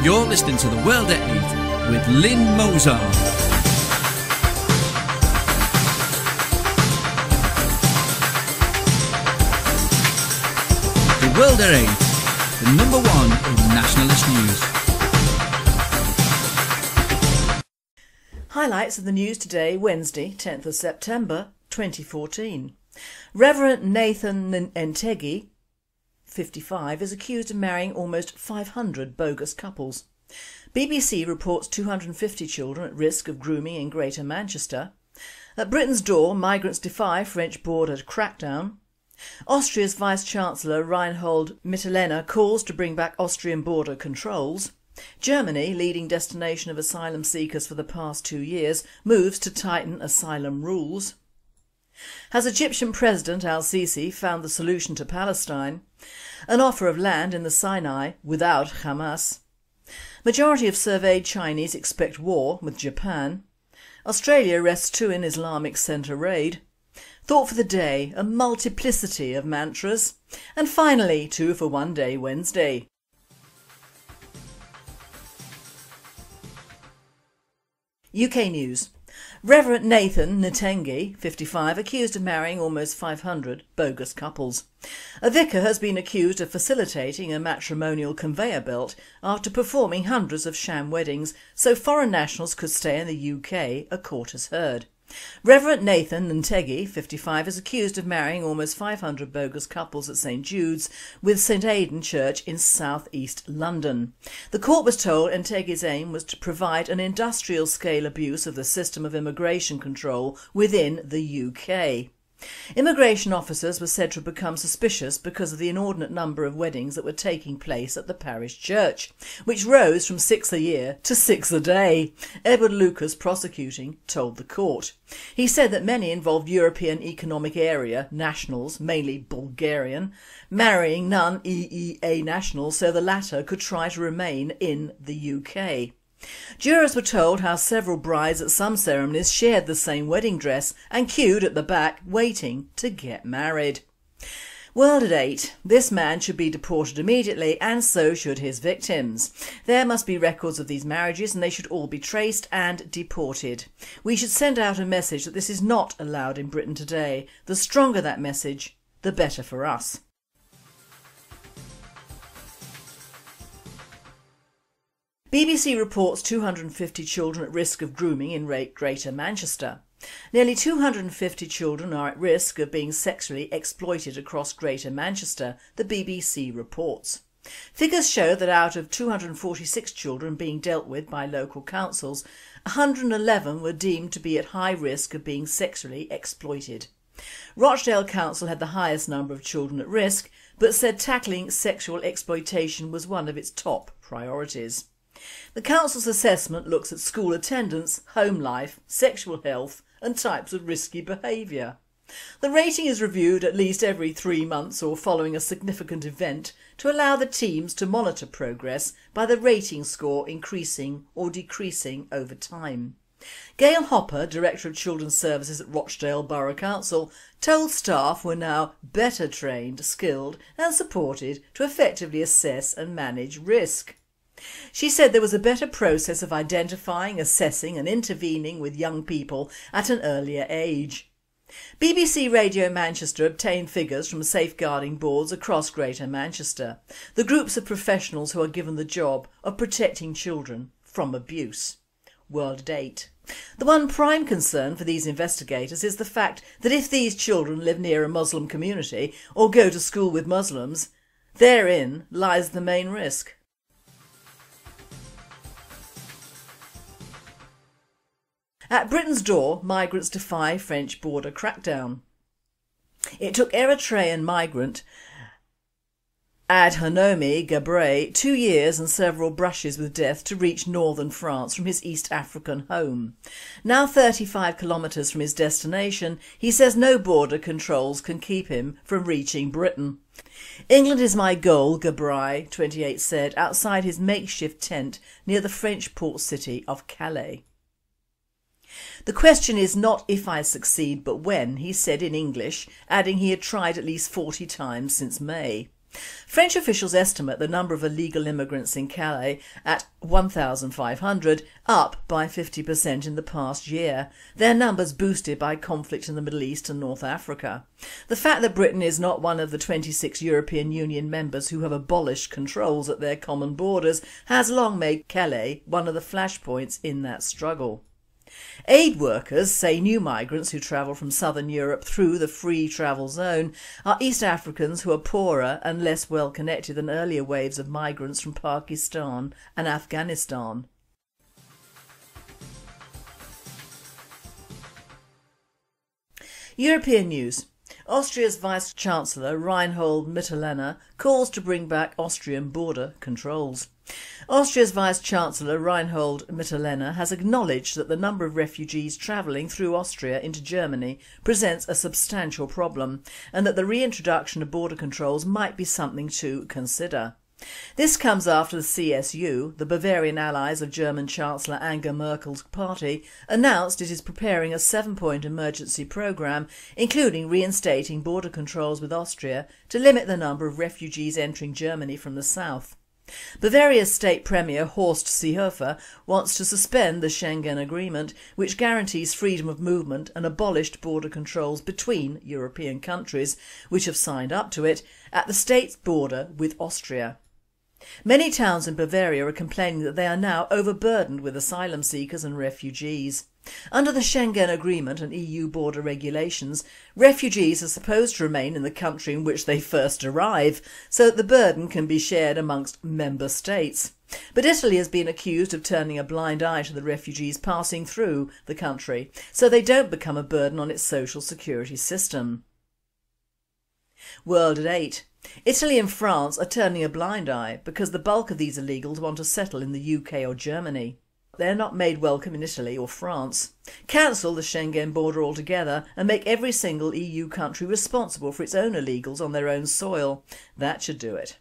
You're listening to The World at 8 with Lynn Mozart. The World at 8, the number one in nationalist news. Highlights of the news today, Wednesday, 10th of September 2014. Reverend Nathan Ntege, 55, is accused of marrying almost 500 bogus couples. BBC reports 250 children at risk of grooming in Greater Manchester. At Britain's door, migrants defy French border crackdown. Austria's Vice-Chancellor Reinhold Mitterlehner calls to bring back Austrian border controls. Germany, leading destination of asylum seekers for the past 2 years, moves to tighten asylum rules. Has Egyptian President El-SISI found the solution to Palestine? An offer of land in the Sinai without Hamas. Majority of surveyed Chinese expect war with Japan. Australia arrests 2 in Islamic centre raid. Thought for the day, a multiplicity of mantras. And finally, 2 for 1 day Wednesday. UK news. Reverend Nathan Ntege, 55, accused of marrying almost 500 bogus couples. A vicar has been accused of facilitating a matrimonial conveyor belt after performing hundreds of sham weddings so foreign nationals could stay in the UK, a court has heard. Reverend Nathan Ntege, 55, is accused of marrying almost 500 bogus couples at St Jude's with St Aidan Church in South East London. The court was told Ntege's aim was to provide an industrial-scale abuse of the system of immigration control within the UK. Immigration officers were said to have become suspicious because of the inordinate number of weddings that were taking place at the parish church, which rose from 6 a year to 6 a day. Edward Lucas, prosecuting, told the court. He said that many involved European Economic Area nationals, mainly Bulgarian, marrying non-EEA nationals so the latter could try to remain in the UK. Jurors were told how several brides at some ceremonies shared the same wedding dress and queued at the back waiting to get married. World at 8. This man should be deported immediately and so should his victims. There must be records of these marriages and they should all be traced and deported. We should send out a message that this is not allowed in Britain today. The stronger that message, the better for us. BBC reports 250 children at risk of grooming in Greater Manchester. Nearly 250 children are at risk of being sexually exploited across Greater Manchester, the BBC reports. Figures show that out of 246 children being dealt with by local councils, 111 were deemed to be at high risk of being sexually exploited. Rochdale Council had the highest number of children at risk, but said tackling sexual exploitation was one of its top priorities. The council's assessment looks at school attendance, home life, sexual health and types of risky behaviour. The rating is reviewed at least every 3 months or following a significant event to allow the teams to monitor progress by the rating score increasing or decreasing over time. Gail Hopper, Director of Children's Services at Rochdale Borough Council, told staff were now better trained, skilled and supported to effectively assess and manage risk. She said there was a better process of identifying, assessing and intervening with young people at an earlier age. BBC Radio Manchester obtained figures from safeguarding boards across Greater Manchester, the groups of professionals who are given the job of protecting children from abuse. World at 8. The one prime concern for these investigators is the fact that if these children live near a Muslim community or go to school with Muslims, therein lies the main risk. At Britain's door, migrants defy French border crackdown. It took Eritrean migrant Adhanomi Gabre 2 years and several brushes with death to reach northern France from his East African home. Now 35 kilometres from his destination, he says no border controls can keep him from reaching Britain. England is my goal, Gabre, 28, said outside his makeshift tent near the French port city of Calais. The question is not if I succeed but when, he said in English, adding he had tried at least 40 times since May. French officials estimate the number of illegal immigrants in Calais at 1,500, up by 50% in the past year, their numbers boosted by conflict in the Middle East and North Africa. The fact that Britain is not one of the 26 European Union members who have abolished controls at their common borders has long made Calais one of the flashpoints in that struggle. Aid workers say new migrants who travel from southern Europe through the free travel zone are East Africans who are poorer and less well connected than earlier waves of migrants from Pakistan and Afghanistan. European news. Austria's Vice-Chancellor Reinhold Mitterlehner calls to bring back Austrian border controls. Austria's Vice-Chancellor Reinhold Mitterlehner has acknowledged that the number of refugees travelling through Austria into Germany presents a substantial problem and that the reintroduction of border controls might be something to consider. This comes after the CSU, the Bavarian allies of German Chancellor Angela Merkel's party, announced it is preparing a 7-point emergency programme, including reinstating border controls with Austria to limit the number of refugees entering Germany from the south. Bavaria's state premier Horst Seehofer wants to suspend the Schengen Agreement, which guarantees freedom of movement and abolished border controls between European countries, which have signed up to it, at the state's border with Austria. Many towns in Bavaria are complaining that they are now overburdened with asylum seekers and refugees. Under the Schengen Agreement and EU border regulations, refugees are supposed to remain in the country in which they first arrive, so that the burden can be shared amongst member states. But Italy has been accused of turning a blind eye to the refugees passing through the country, so they don't become a burden on its social security system. World at 8. Italy and France are turning a blind eye because the bulk of these illegals want to settle in the UK or Germany. They're not made welcome in Italy or France. Cancel the Schengen border altogether and make every single EU country responsible for its own illegals on their own soil. That should do it.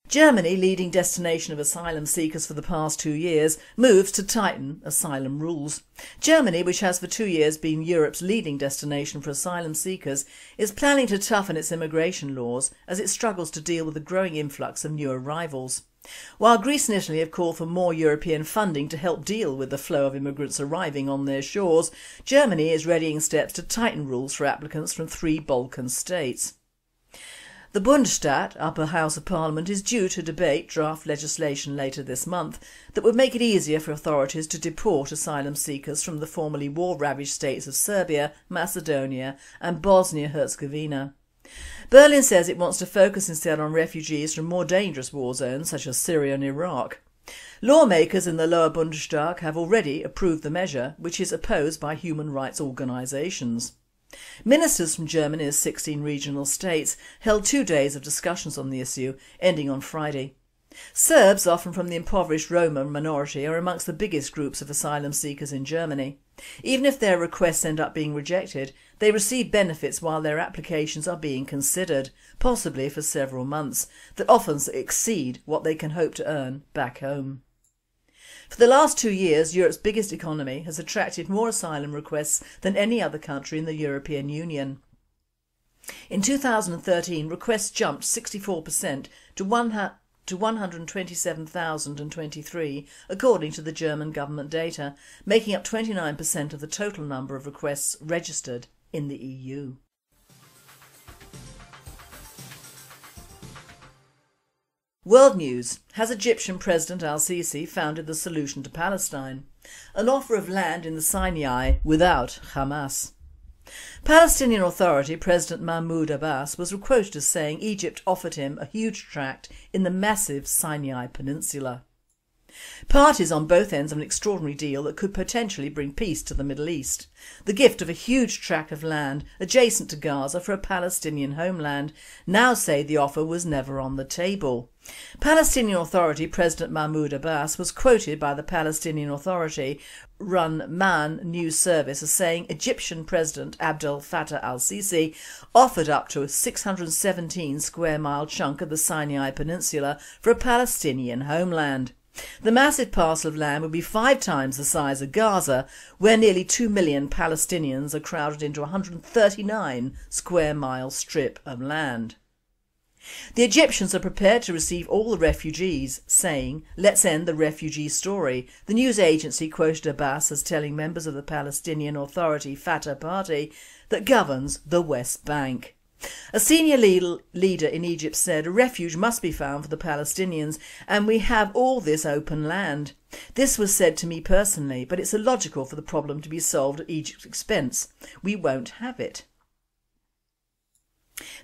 Germany, leading destination of asylum seekers for the past 2 years, moves to tighten asylum rules. Germany, which has for 2 years been Europe's leading destination for asylum seekers, is planning to toughen its immigration laws as it struggles to deal with the growing influx of new arrivals. While Greece and Italy have called for more European funding to help deal with the flow of immigrants arriving on their shores, Germany is readying steps to tighten rules for applicants from 3 Balkan states. The Bundesrat, upper house of parliament, is due to debate draft legislation later this month that would make it easier for authorities to deport asylum seekers from the formerly war-ravaged states of Serbia, Macedonia and Bosnia-Herzegovina. Berlin says it wants to focus instead on refugees from more dangerous war zones such as Syria and Iraq. Lawmakers in the lower Bundestag have already approved the measure, which is opposed by human rights organisations. Ministers from Germany's 16 regional states held 2 days of discussions on the issue, ending on Friday. Serbs, often from the impoverished Roma minority, are amongst the biggest groups of asylum seekers in Germany. Even if their requests end up being rejected, they receive benefits while their applications are being considered, possibly for several months, that often exceed what they can hope to earn back home. For the last 2 years, Europe's biggest economy has attracted more asylum requests than any other country in the European Union. In 2013, requests jumped 64% to 127,023, according to the German government data, making up 29% of the total number of requests registered in the EU. World news. Has Egyptian President El-SISI founded the solution to Palestine? An offer of land in the Sinai without Hamas. Palestinian Authority President Mahmoud Abbas was quoted as saying Egypt offered him a huge tract in the massive Sinai Peninsula. Parties on both ends of an extraordinary deal that could potentially bring peace to the Middle East. The gift of a huge tract of land adjacent to Gaza for a Palestinian homeland now say the offer was never on the table. Palestinian Authority President Mahmoud Abbas was quoted by the Palestinian Authority run MAN news service as saying Egyptian President Abdel Fattah al-Sisi offered up to a 617 square mile chunk of the Sinai Peninsula for a Palestinian homeland. The massive parcel of land would be 5 times the size of Gaza, where nearly 2 million Palestinians are crowded into a 139 square mile strip of land. The Egyptians are prepared to receive all the refugees, saying, "Let's end the refugee story." The news agency quoted Abbas as telling members of the Palestinian Authority Fatah party that governs the West Bank. A senior leader in Egypt said, "A refuge must be found for the Palestinians and we have all this open land. This was said to me personally, but it's illogical for the problem to be solved at Egypt's expense. We won't have it."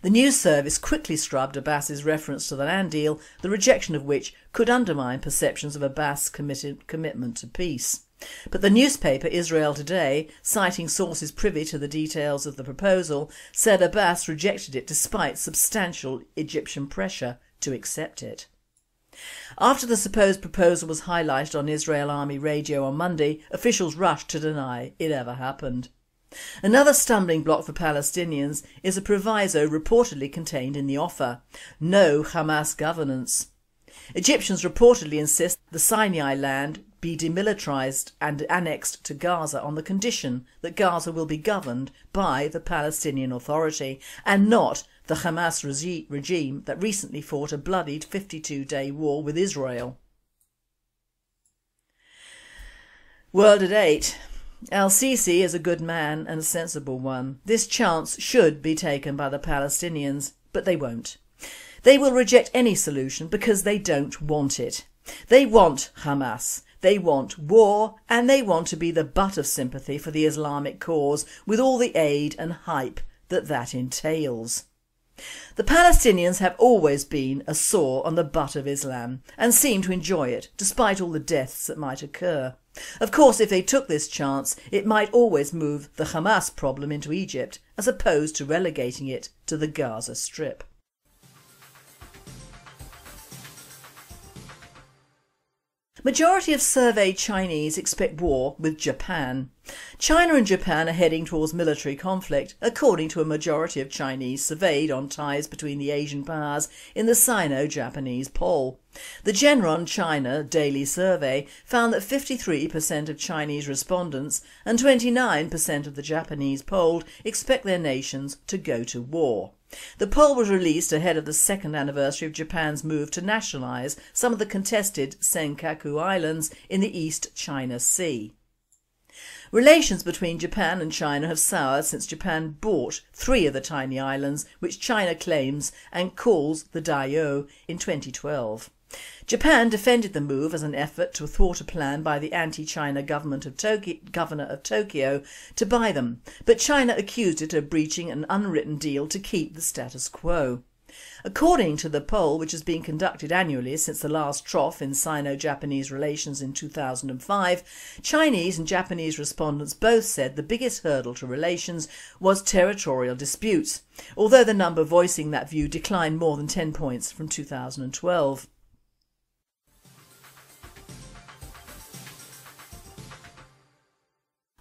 The news service quickly scrubbed Abbas's reference to the land deal, the rejection of which could undermine perceptions of Abbas' commitment to peace. But the newspaper Israel Today, citing sources privy to the details of the proposal, said Abbas rejected it despite substantial Egyptian pressure to accept it. After the supposed proposal was highlighted on Israel Army radio on Monday, officials rushed to deny it ever happened. Another stumbling block for Palestinians is a proviso reportedly contained in the offer: no Hamas governance. Egyptians reportedly insist the Sinai land be demilitarised and annexed to Gaza on the condition that Gaza will be governed by the Palestinian Authority and not the Hamas regime that recently fought a bloodied 52-day war with Israel. World at 8. El-SISI is a good man and a sensible one. This chance should be taken by the Palestinians, but they won't. They will reject any solution because they don't want it. They want Hamas. They want war, and they want to be the butt of sympathy for the Islamic cause with all the aid and hype that entails. The Palestinians have always been a sore on the butt of Islam and seem to enjoy it despite all the deaths that might occur. Of course, if they took this chance, it might always move the Hamas problem into Egypt as opposed to relegating it to the Gaza Strip. Majority of surveyed Chinese expect war with Japan. China and Japan are heading towards military conflict, according to a majority of Chinese surveyed on ties between the Asian powers in the Sino-Japanese poll. The Genron China Daily Survey found that 53% of Chinese respondents and 29% of the Japanese polled expect their nations to go to war. The poll was released ahead of the second anniversary of Japan's move to nationalise some of the contested Senkaku Islands in the East China Sea. Relations between Japan and China have soured since Japan bought 3 of the tiny islands which China claims and calls the Diaoyu in 2012. Japan defended the move as an effort to thwart a plan by the anti-China governor of Tokyo to buy them, but China accused it of breaching an unwritten deal to keep the status quo. According to the poll, which has been conducted annually since the last trough in Sino-Japanese relations in 2005, Chinese and Japanese respondents both said the biggest hurdle to relations was territorial disputes, although the number voicing that view declined more than 10 points from 2012.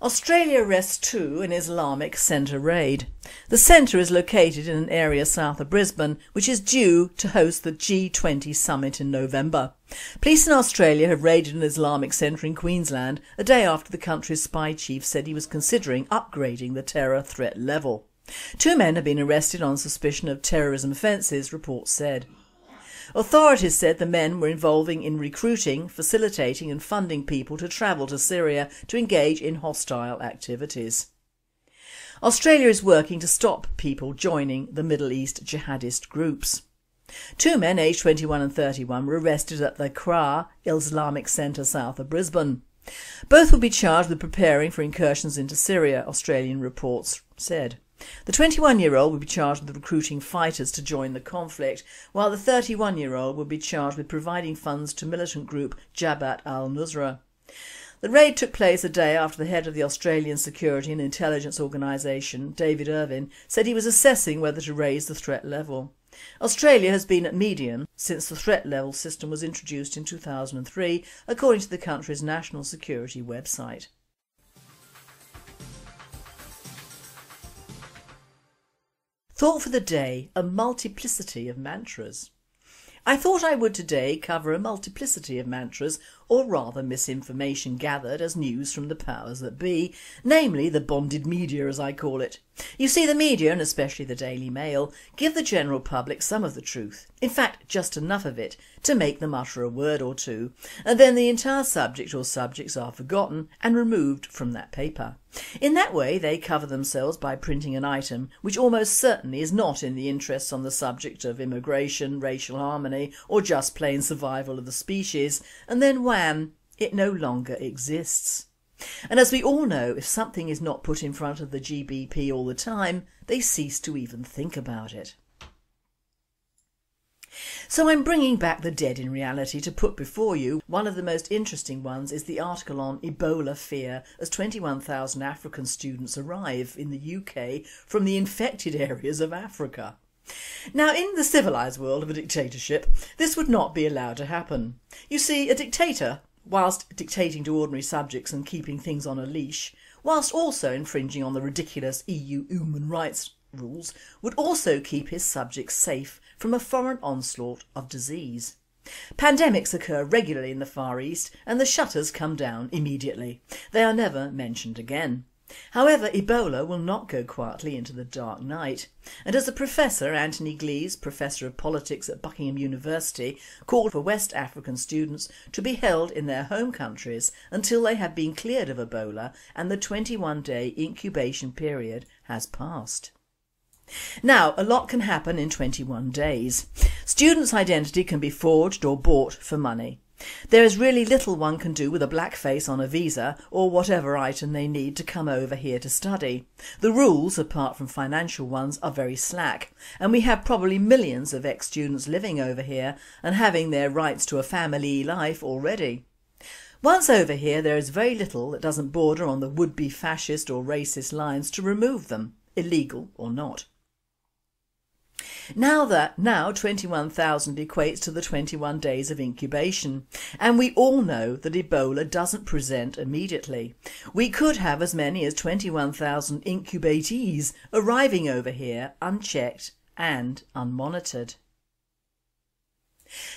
Australia arrests 2 in Islamic centre raid. The centre is located in an area south of Brisbane which is due to host the G20 summit in November. Police in Australia have raided an Islamic centre in Queensland a day after the country's spy chief said he was considering upgrading the terror threat level. 2 men have been arrested on suspicion of terrorism offences, reports said. Authorities said the men were involved in recruiting, facilitating and funding people to travel to Syria to engage in hostile activities. Australia is working to stop people joining the Middle East jihadist groups. 2 men aged 21 and 31 were arrested at the Kra Islamic Centre south of Brisbane. Both will be charged with preparing for incursions into Syria, Australian reports said. The 21-year-old will be charged with recruiting fighters to join the conflict, while the 31-year-old will be charged with providing funds to militant group Jabhat al-Nusra. The raid took place a day after the head of the Australian Security and Intelligence Organisation, David Irvine, said he was assessing whether to raise the threat level. Australia has been at median since the threat level system was introduced in 2003, according to the country's national security website. Thought for the day: a multiplicity of mantras. I thought I would today cover a multiplicity of mantras, or rather misinformation gathered as news from the powers that be, namely the bonded media as I call it. You see, the media, and especially the Daily Mail, give the general public some of the truth, in fact just enough of it to make them utter a word or two, and then the entire subject or subjects are forgotten and removed from that paper. In that way they cover themselves by printing an item which almost certainly is not in the interests on the subject of immigration, racial harmony or just plain survival of the species, and then wham, it no longer exists. And as we all know, if something is not put in front of the GBP all the time, they cease to even think about it. So I'm bringing back the dead in reality to put before you. One of the most interesting ones is the article on Ebola fear as 21,000 African students arrive in the UK from the infected areas of Africa. Now, in the civilised world of a dictatorship, this would not be allowed to happen. You see, a dictator, whilst dictating to ordinary subjects and keeping things on a leash, whilst also infringing on the ridiculous EU human rights rules, would also keep his subjects safe from a foreign onslaught of disease. Pandemics occur regularly in the Far East and the shutters come down immediately. They are never mentioned again. However, Ebola will not go quietly into the dark night, and as the Professor Anthony Glees, Professor of Politics at Buckingham University, called for West African students to be held in their home countries until they have been cleared of Ebola and the 21-day incubation period has passed. Now, a lot can happen in 21 days. Students' identity can be forged or bought for money. There is really little one can do with a black face on a visa or whatever item they need to come over here to study. The rules, apart from financial ones, are very slack, and we have probably millions of ex-students living over here and having their rights to a family life already. Once over here, there is very little that doesn't border on the would-be fascist or racist lines to remove them, illegal or not. Now 21,000 equates to the 21 days of incubation, and we all know that Ebola doesn't present immediately. We could have as many as 21,000 incubatees arriving over here unchecked and unmonitored.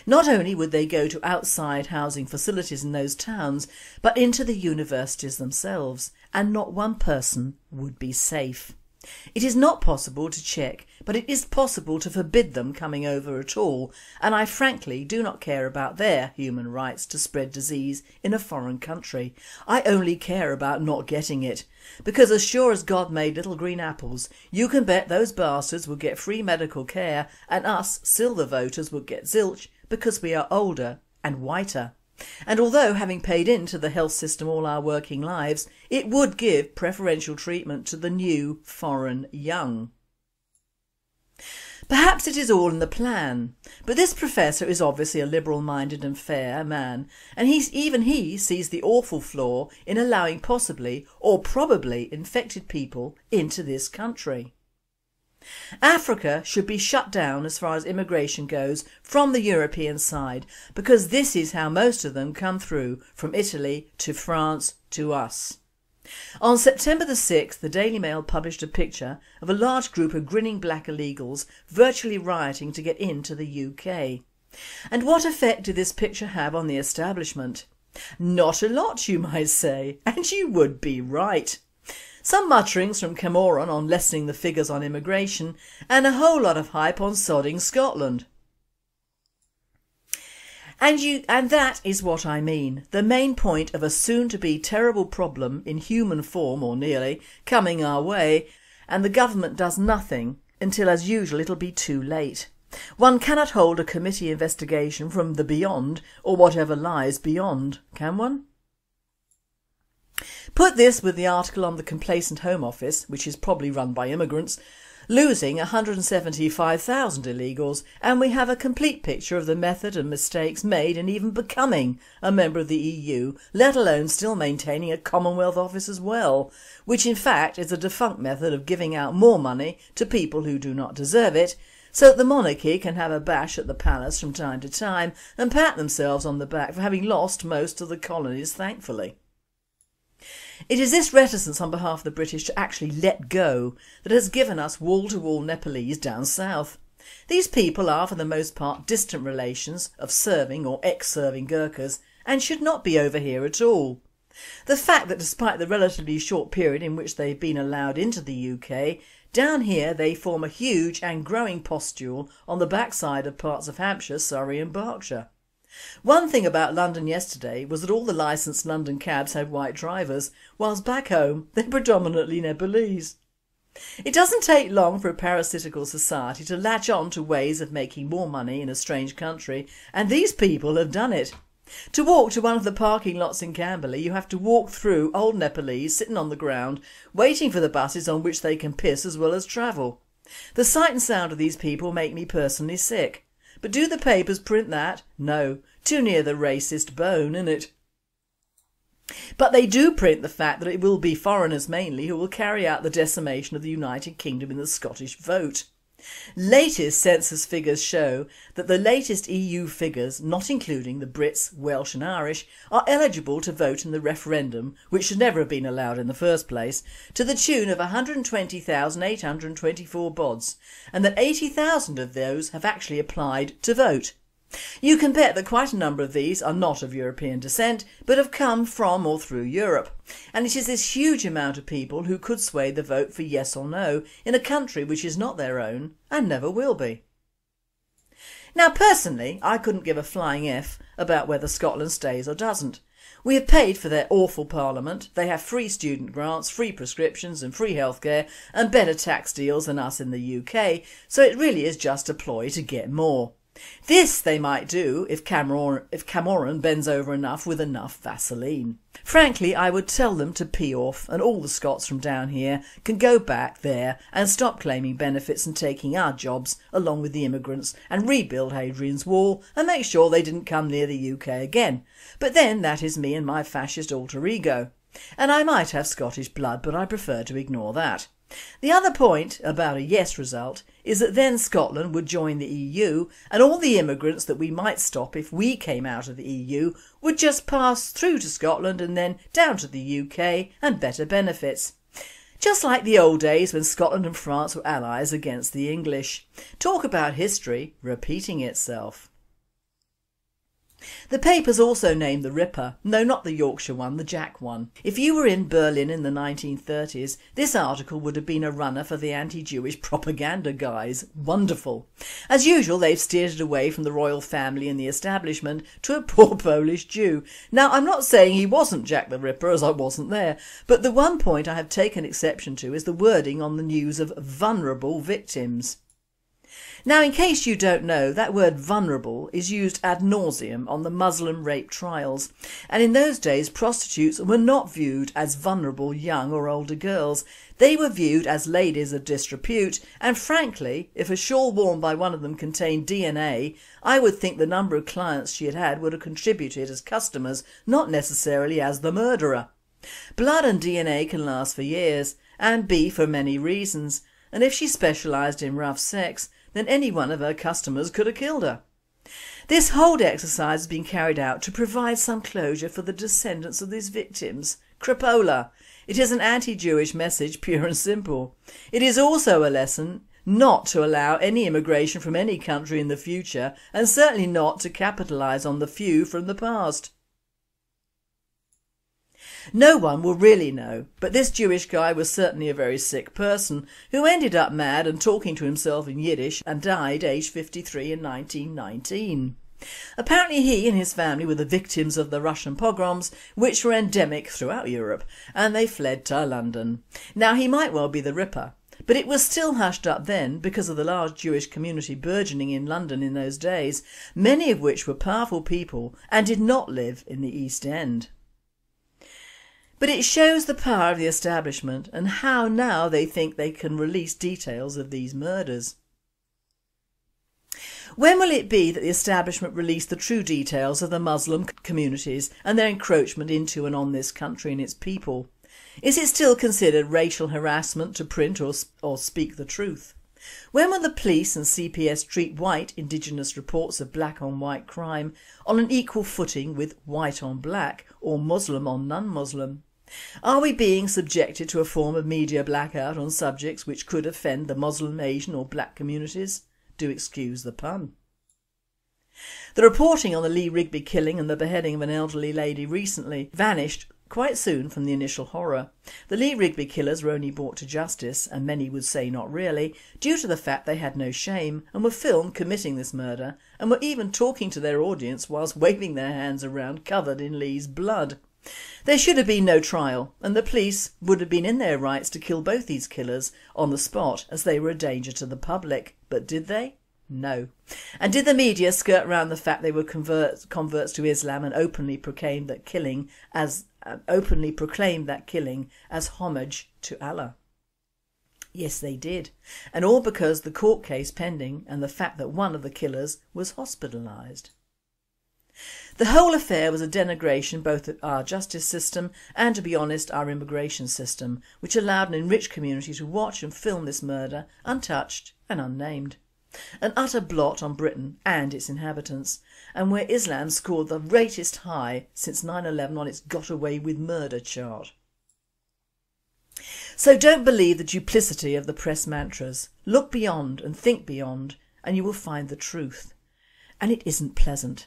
Not only would they go to outside housing facilities in those towns, but into the universities themselves, and not one person would be safe. It is not possible to check, but it is possible to forbid them coming over at all, and I frankly do not care about their human rights to spread disease in a foreign country. I only care about not getting it, because as sure as God made little green apples, you can bet those bastards will get free medical care and us silver voters will get zilch because we are older and whiter. And although having paid into the health system all our working lives, it would give preferential treatment to the new foreign young. Perhaps it is all in the plan, but this professor is obviously a liberal-minded and fair man, and even he sees the awful flaw in allowing possibly or probably infected people into this country. Africa should be shut down as far as immigration goes from the European side, because this is how most of them come through from Italy to France to us. On September the 6th, the Daily Mail published a picture of a large group of grinning black illegals virtually rioting to get into the UK. And what effect did this picture have on the establishment? Not a lot, you might say, and you would be right. Some mutterings from Cameron on lessening the figures on immigration, and a whole lot of hype on sodding Scotland. And that is what I mean, the main point of a soon-to-be terrible problem in human form, or nearly, coming our way, and the government does nothing until, as usual, it'll be too late. One cannot hold a committee investigation from the beyond, or whatever lies beyond, can one? Put this with the article on the complacent Home Office, which is probably run by immigrants, losing 175,000 illegals, and we have a complete picture of the method and mistakes made in even becoming a member of the EU, let alone still maintaining a Commonwealth office as well, which in fact is a defunct method of giving out more money to people who do not deserve it, so that the monarchy can have a bash at the palace from time to time and pat themselves on the back for having lost most of the colonies, thankfully. It is this reticence on behalf of the British to actually let go that has given us wall-to-wall Nepalese down south. These people are for the most part distant relations of serving or ex-serving Gurkhas and should not be over here at all. The fact that despite the relatively short period in which they've been allowed into the UK, down here they form a huge and growing pustule on the backside of parts of Hampshire, Surrey and Berkshire. One thing about London yesterday was that all the licensed London cabs had white drivers, whilst back home they're predominantly Nepalese. It doesn't take long for a parasitical society to latch on to ways of making more money in a strange country, and these people have done it. To walk to one of the parking lots in Camberley you have to walk through old Nepalese sitting on the ground waiting for the buses on which they can piss as well as travel. The sight and sound of these people make me personally sick. But do the papers print that? No, too near the racist bone, innit? But they do print the fact that it will be foreigners mainly who will carry out the decimation of the United Kingdom in the Scottish vote. Latest census figures show that the latest EU figures, not including the Brits, Welsh and Irish, are eligible to vote in the referendum, which should never have been allowed in the first place, to the tune of 120,824 bods, and that 80,000 of those have actually applied to vote. You can bet that quite a number of these are not of European descent but have come from or through Europe, and it is this huge amount of people who could sway the vote for yes or no in a country which is not their own and never will be. Now personally I couldn't give a flying F about whether Scotland stays or doesn't. We have paid for their awful parliament, they have free student grants, free prescriptions and free healthcare and better tax deals than us in the UK, so it really is just a ploy to get more. This they might do if Cameron bends over enough with enough Vaseline. Frankly, I would tell them to pee off and all the Scots from down here can go back there and stop claiming benefits and taking our jobs along with the immigrants and rebuild Hadrian's Wall and make sure they didn't come near the UK again. But then that is me and my fascist alter ego. And I might have Scottish blood, but I prefer to ignore that. The other point about a yes result is that then Scotland would join the EU and all the immigrants that we might stop if we came out of the EU would just pass through to Scotland and then down to the UK and better benefits. Just like the old days when Scotland and France were allies against the English. Talk about history repeating itself. The papers also named the Ripper, no not the Yorkshire one, the Jack one. If you were in Berlin in the 1930s, this article would have been a runner for the anti-Jewish propaganda guys. Wonderful. As usual they've steered it away from the royal family and the establishment to a poor Polish Jew. Now I'm not saying he wasn't Jack the Ripper as I wasn't there, but the one point I have taken exception to is the wording on the news of vulnerable victims. Now in case you don't know, that word vulnerable is used ad nauseum on the Muslim rape trials, and in those days prostitutes were not viewed as vulnerable young or older girls, they were viewed as ladies of disrepute, and frankly if a shawl worn by one of them contained DNA I would think the number of clients she had had would have contributed as customers, not necessarily as the murderer. Blood and DNA can last for years and be for many reasons, and if she specialised in rough sex then any one of her customers could have killed her. This whole exercise has been carried out to provide some closure for the descendants of these victims. Crapola. It is an anti-Jewish message, pure and simple. It is also a lesson not to allow any immigration from any country in the future, and certainly not to capitalise on the few from the past. No one will really know, but this Jewish guy was certainly a very sick person who ended up mad and talking to himself in Yiddish and died aged 53 in 1919. Apparently he and his family were the victims of the Russian pogroms which were endemic throughout Europe, and they fled to London. Now he might well be the Ripper, but it was still hushed up then because of the large Jewish community burgeoning in London in those days, many of which were powerful people and did not live in the East End. But it shows the power of the establishment and how now they think they can release details of these murders. When will it be that the establishment release the true details of the Muslim communities and their encroachment into and on this country and its people? Is it still considered racial harassment to print or speak the truth? When will the police and CPS treat white Indigenous reports of black on white crime on an equal footing with white on black or Muslim on non-Muslim? Are we being subjected to a form of media blackout on subjects which could offend the Muslim, Asian or black communities? Do excuse the pun. The reporting on the Lee Rigby killing and the beheading of an elderly lady recently vanished quite soon from the initial horror. The Lee Rigby killers were only brought to justice, and many would say not really, due to the fact they had no shame and were filmed committing this murder and were even talking to their audience whilst waving their hands around covered in Lee's blood. There should have been no trial, and the police would have been in their rights to kill both these killers on the spot as they were a danger to the public. But did they? No. And did the media skirt around the fact they were converts to Islam and openly proclaimed that killing as homage to Allah? Yes, they did. And all because the court case pending and the fact that one of the killers was hospitalised. The whole affair was a denigration both of our justice system and, to be honest, our immigration system, which allowed an enriched community to watch and film this murder untouched and unnamed. An utter blot on Britain and its inhabitants, and where Islam scored the greatest high since 9/11 on its got away with murder chart. So don't believe the duplicity of the press mantras. Look beyond and think beyond, and you will find the truth. And it isn't pleasant.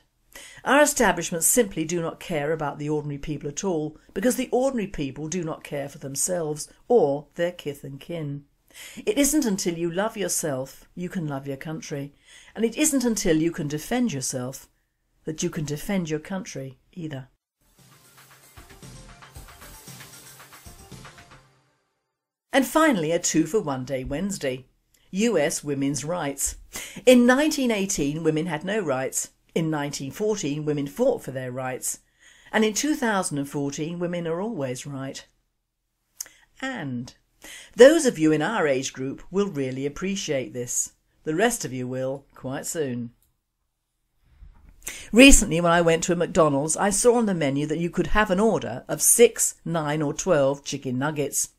Our establishments simply do not care about the ordinary people at all, because the ordinary people do not care for themselves or their kith and kin. It isn't until you love yourself you can love your country, and it isn't until you can defend yourself that you can defend your country either. And finally, a 2-for-1 day Wednesday. US women's rights. In 1918 women had no rights. In 1914 women fought for their rights. And in 2014 women are always right. And those of you in our age group will really appreciate this. The rest of you will quite soon. Recently when I went to a McDonald's, I saw on the menu that you could have an order of 6, 9 or 12 chicken nuggets.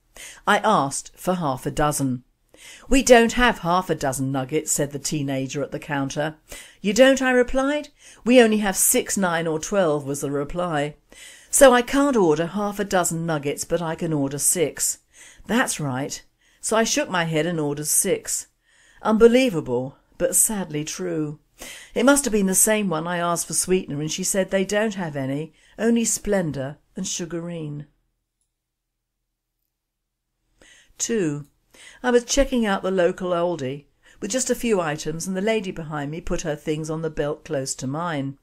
I asked for half a dozen. "We don't have half a dozen nuggets," said the teenager at the counter. "You don't?" I replied. "We only have 6, 9 or 12 was the reply. "So I can't order half a dozen nuggets, but I can order 6. "That's right." So I shook my head and ordered 6. Unbelievable, but sadly true. It must have been the same one I asked for sweetener and she said they don't have any, only Splendor and Sugarine. 2. I was checking out the local Aldi with just a few items and the lady behind me put her things on the belt close to mine.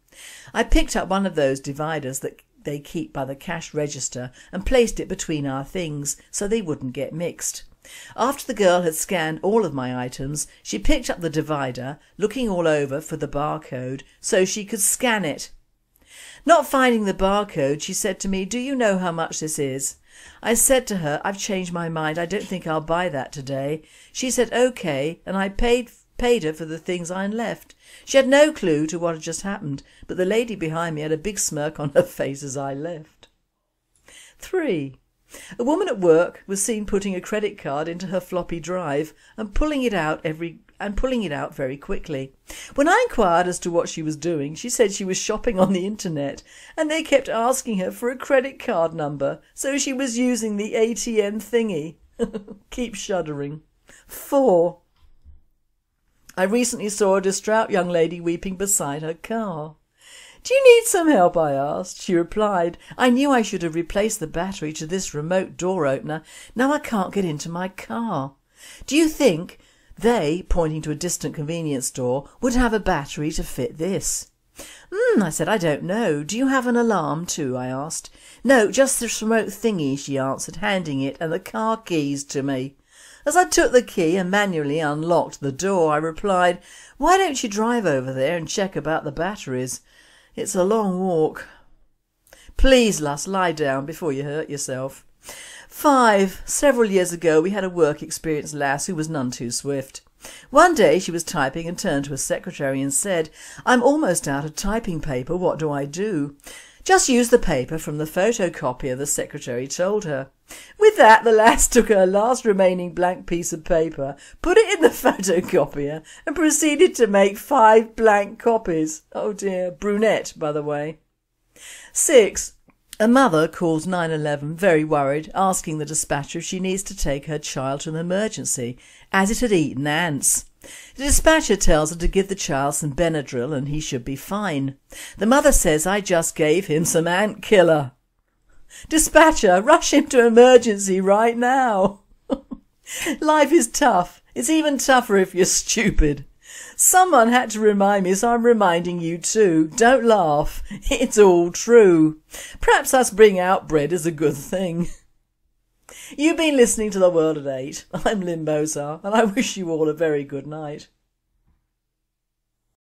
I picked up one of those dividers that they keep by the cash register and placed it between our things so they wouldn't get mixed. After the girl had scanned all of my items, she picked up the divider, looking all over for the barcode so she could scan it. Not finding the barcode, she said to me, "Do you know how much this is?" I said to her, "I've changed my mind, I don't think I'll buy that today." She said OK, and I paid her for the things I left. She had no clue to what had just happened, but the lady behind me had a big smirk on her face as I left. 3. A woman at work was seen putting a credit card into her floppy drive and pulling it out very quickly. When I inquired as to what she was doing, she said she was shopping on the internet and they kept asking her for a credit card number, so she was using the ATM thingy. Keep shuddering. 4. I recently saw a distraught young lady weeping beside her car. "Do you need some help?" I asked. She replied, "I knew I should have replaced the battery to this remote door opener. Now I can't get into my car. Do you think they," pointing to a distant convenience store, "would have a battery to fit this?" I said, "I don't know. Do you have an alarm too?" I asked. "No, just this remote thingy," she answered, handing it and the car keys to me. As I took the key and manually unlocked the door, I replied, "Why don't you drive over there and check about the batteries? It's a long walk." "Please, lass, lie down before you hurt yourself." 5. Several years ago we had a work experience lass who was none too swift. One day she was typing and turned to her secretary and said, "I'm almost out of typing paper, what do I do?" "Just use the paper from the photocopier," the secretary told her. With that, the lass took her last remaining blank piece of paper, put it in the photocopier and proceeded to make 5 blank copies. Oh dear, brunette by the way. 6. A mother calls 911 very worried, asking the dispatcher if she needs to take her child to an emergency as it had eaten ants. The dispatcher tells her to give the child some Benadryl and he should be fine. The mother says, "I just gave him some ant killer." Dispatcher, rush him to emergency right now. Life is tough. It's even tougher if you're stupid. Someone had to remind me, so I'm reminding you too. Don't laugh. It's all true. Perhaps us being outbred is a good thing. You've been listening to The World at 8. I'm Lynn Bozar, and I wish you all a very good night.